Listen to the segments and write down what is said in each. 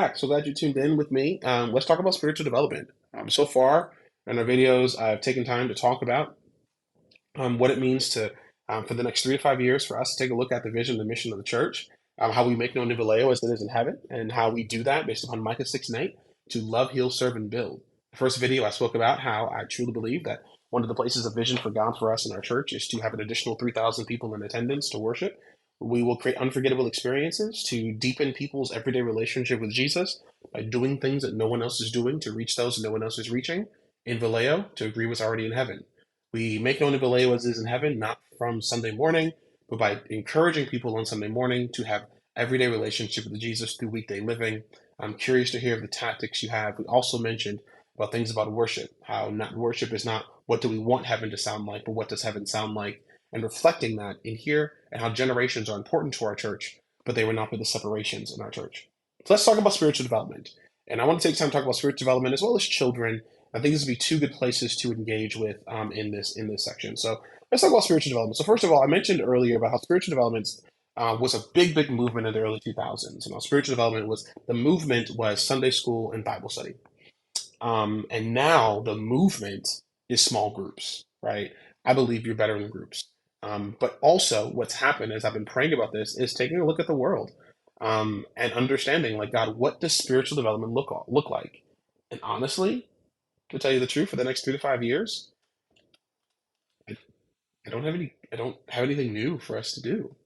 back. So glad you tuned in with me. Let's talk about spiritual development. So far in our videos, I've taken time to talk about what it means to, for the next 3 to 5 years, for us to take a look at the vision, the mission of the church, how we make known Niveleo as it is in heaven, and how we do that based upon Micah 6 and 8 to love, heal, serve, and build. The first video, I spoke about how I truly believe that one of the places of vision for God for us in our church is to have an additional 3,000 people in attendance to worship. We will create unforgettable experiences to deepen people's everyday relationship with Jesus by doing things that no one else is doing to reach those no one else is reaching. In Vallejo, to agree what's already in heaven. We make known to Vallejo as is in heaven, not from Sunday morning, but by encouraging people on Sunday morning to have everyday relationship with Jesus through weekday living. I'm curious to hear the tactics you have. We also mentioned about things about worship, how not worship is not what do we want heaven to sound like, but what does heaven sound like, and reflecting that in here, and how generations are important to our church, but they will not be the separations in our church. So let's talk about spiritual development. And I want to take time to talk about spiritual development as well as children. I think this would be two good places to engage with in this section. So let's talk about spiritual development. So first of all, I mentioned earlier about how spiritual development was a big movement in the early 2000s. Spiritual development was the movement was Sunday school and Bible study. And now the movement is small groups, right? I believe you're better in groups. But also, what's happened as I've been praying about this is taking a look at the world and understanding, like, God, what does spiritual development look like? And honestly, to tell you the truth, for the next 3 to 5 years, I, I don't have anything new for us to do.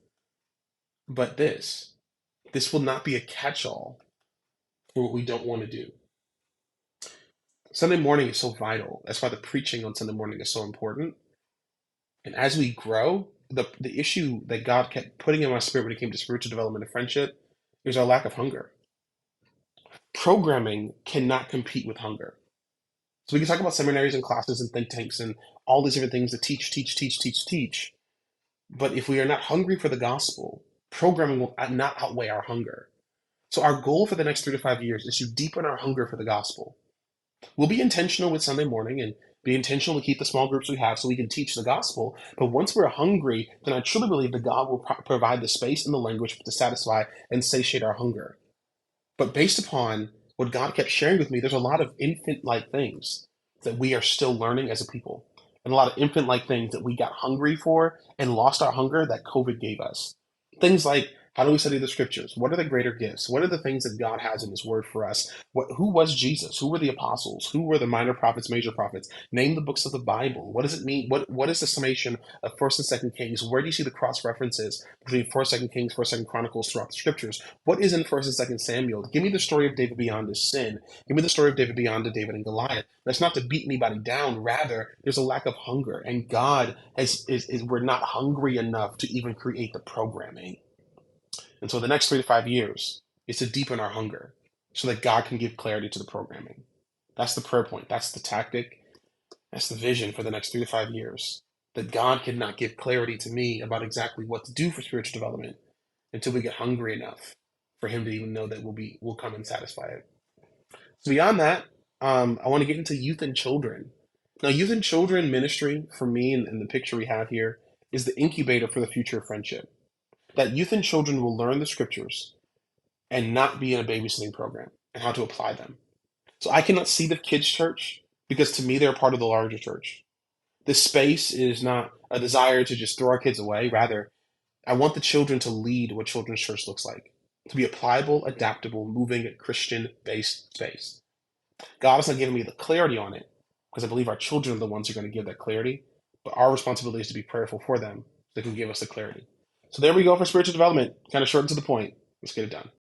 But this will not be a catch-all for what we don't want to do. Sunday morning is so vital. That's why the preaching on Sunday morning is so important. And as we grow, the issue that God kept putting in my spirit when it came to spiritual development and friendship is our lack of hunger. Programming cannot compete with hunger. So we can talk about seminaries and classes and think tanks and all these different things that teach. But if we are not hungry for the gospel, programming will not outweigh our hunger. So our goal for the next 3 to 5 years is to deepen our hunger for the gospel. We'll be intentional with Sunday morning and be intentional to keep the small groups we have so we can teach the gospel. But once we're hungry, then I truly believe that God will provide the space and the language to satisfy and satiate our hunger. But based upon what God kept sharing with me, there's a lot of infant-like things that we are still learning as a people. And a lot of infant-like things that we got hungry for and lost our hunger that COVID gave us. Things like, how do we study the scriptures? What are the greater gifts? What are the things that God has in his word for us? Who was Jesus? Who were the apostles? Who were the minor prophets, major prophets? Name the books of the Bible. What does it mean? What is the summation of First and Second Kings? Where do you see the cross references between First, Second Kings, First, Second Chronicles throughout the scriptures? What is in First and Second Samuel? Give me the story of David beyond his sin. Give me the story of David beyond the David and Goliath. That's not to beat anybody down. Rather, there's a lack of hunger, and God is we're not hungry enough to even create the programming. And so the next 3 to 5 years is to deepen our hunger so that God can give clarity to the programming. That's the prayer point. That's the tactic. That's the vision for the next 3 to 5 years. That God cannot give clarity to me about exactly what to do for spiritual development until we get hungry enough for him to even know that we'll come and satisfy it. So beyond that, I want to get into youth and children. Now, youth and children ministry for me and the picture we have here is the incubator for the future of friendship. That youth and children will learn the scriptures and not be in a babysitting program and how to apply them. So I cannot see the kids' church because to me they're part of the larger church. This space is not a desire to just throw our kids away. Rather, I want the children to lead what children's church looks like, to be a pliable, adaptable, moving, Christian-based space. God has not given me the clarity on it because I believe our children are the ones who are going to give that clarity, but our responsibility is to be prayerful for them so they can give us the clarity. So there we go for spiritual development. Kind of short and to the point. Let's get it done.